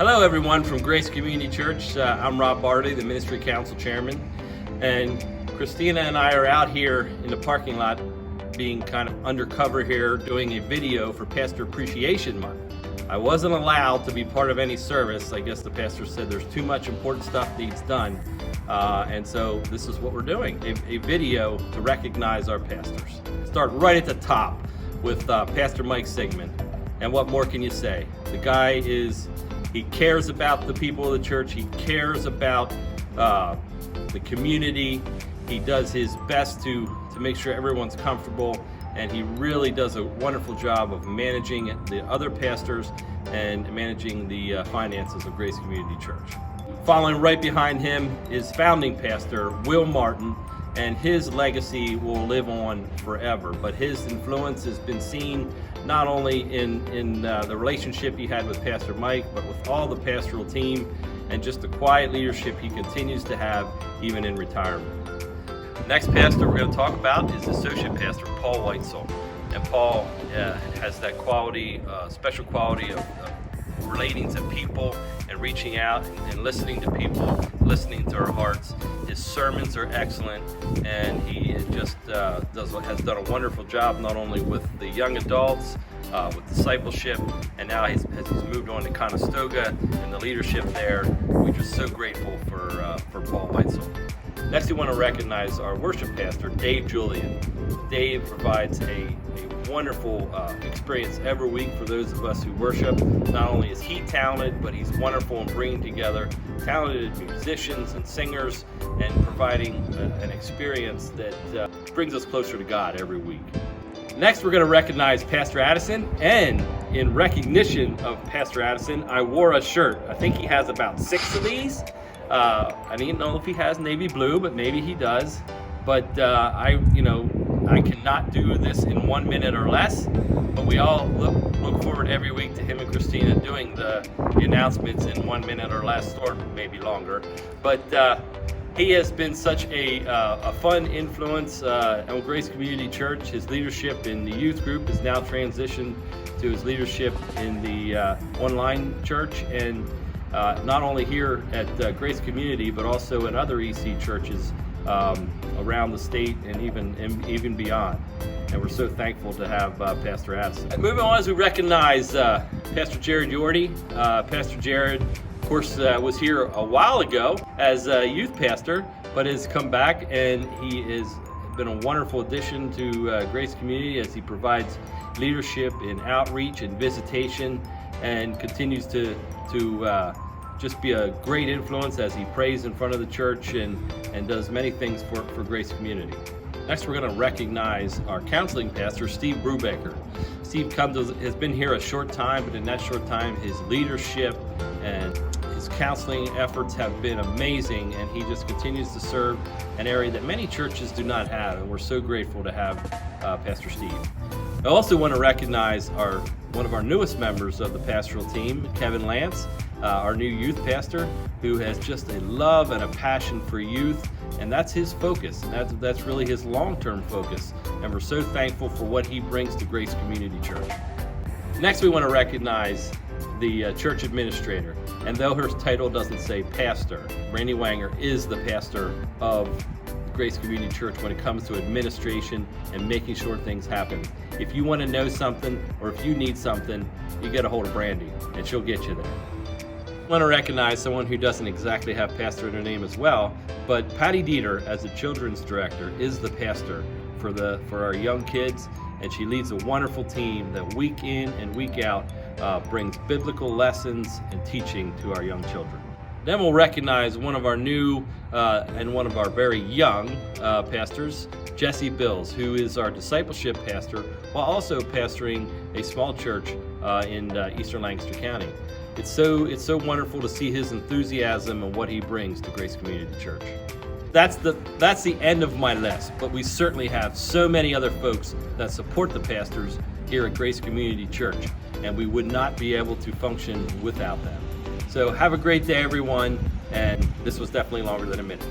Hello everyone from Grace Community Church. I'm Rob Barty, the Ministry Council Chairman, and Christina and I are out here in the parking lot being kind of undercover here doing a video for Pastor Appreciation Month. I wasn't allowed to be part of any service. I guess the pastor said there's too much important stuff needs done, and so this is what we're doing, a video to recognize our pastors. Start right at the top with Pastor Mike Sigmund, and what more can you say? The guy he cares about the people of the church. He cares about the community. He does his best to make sure everyone's comfortable, and he really does a wonderful job of managing the other pastors and managing the finances of Grace Community Church. Following right behind him is founding pastor Will Martin, and his legacy will live on forever. But his influence has been seen not only in the relationship he had with Pastor Mike, but with all the pastoral team, and just the quiet leadership he continues to have even in retirement. Next pastor we're going to talk about is Associate Pastor Paul Weitzel. And Paul has that quality, special quality of relating to people and reaching out and listening to people, listening to our hearts. His sermons are excellent, and he just has done a wonderful job not only with the young adults, with discipleship, and now as he's moved on to Conestoga and the leadership there. We're just so grateful for Paul Weitzel. Next, we want to recognize our worship pastor, Dave Julian. Dave provides a wonderful experience every week for those of us who worship. Not only is he talented, but he's wonderful in bringing together talented musicians and singers and providing an experience that brings us closer to God every week. Next, we're going to recognize Pastor Addison, and in recognition of Pastor Addison, I wore a shirt. I think he has about 6 of these. I didn't know if he has navy blue, but maybe he does. But I cannot do this in 1 minute or less. But we all look forward every week to him and Christina doing the announcements in 1 minute or less, or maybe longer. But he has been such a fun influence on Grace Community Church. His leadership in the youth group has now transitioned to his leadership in the online church, and not only here at Grace Community, but also in other EC churches around the state and even beyond. And we're so thankful to have Pastor Addison. And moving on, as we recognize Pastor Jordy. Pastor Jared, of course, was here a while ago as a youth pastor, but has come back, and he has been a wonderful addition to Grace Community as he provides leadership in outreach and visitation, and continues to just be a great influence as he prays in front of the church and does many things for Grace Community. Next, we're going to recognize our counseling pastor, Steve Brubacher. Steve has been here a short time, but in that short time, his leadership and his counseling efforts have been amazing, and he just continues to serve an area that many churches do not have, and we're so grateful to have Pastor Steve. I also want to recognize one of our newest members of the pastoral team, Kevin Lance, our new youth pastor, who has just a love and a passion for youth, and that's his focus, and that's really his long-term focus, and we're so thankful for what he brings to Grace Community Church. Next, we want to recognize the church administrator, and though her title doesn't say pastor, Randy Wanger is the pastor of Grace Community Church when it comes to administration and making sure things happen. If you want to know something, or if you need something, you get a hold of Brandy, and she'll get you there. I want to recognize someone who doesn't exactly have pastor in her name as well, but Patty Dieter, as the children's director, is the pastor for our young kids, and she leads a wonderful team that week in and week out brings biblical lessons and teaching to our young children. Then we'll recognize one of our new and one of our very young pastors, Jesse Bills, who is our discipleship pastor while also pastoring a small church in eastern Lancaster County. It's so wonderful to see his enthusiasm and what he brings to Grace Community Church. That's the end of my list, but we certainly have so many other folks that support the pastors here at Grace Community Church, and we would not be able to function without them. So have a great day, everyone, and this was definitely longer than a minute.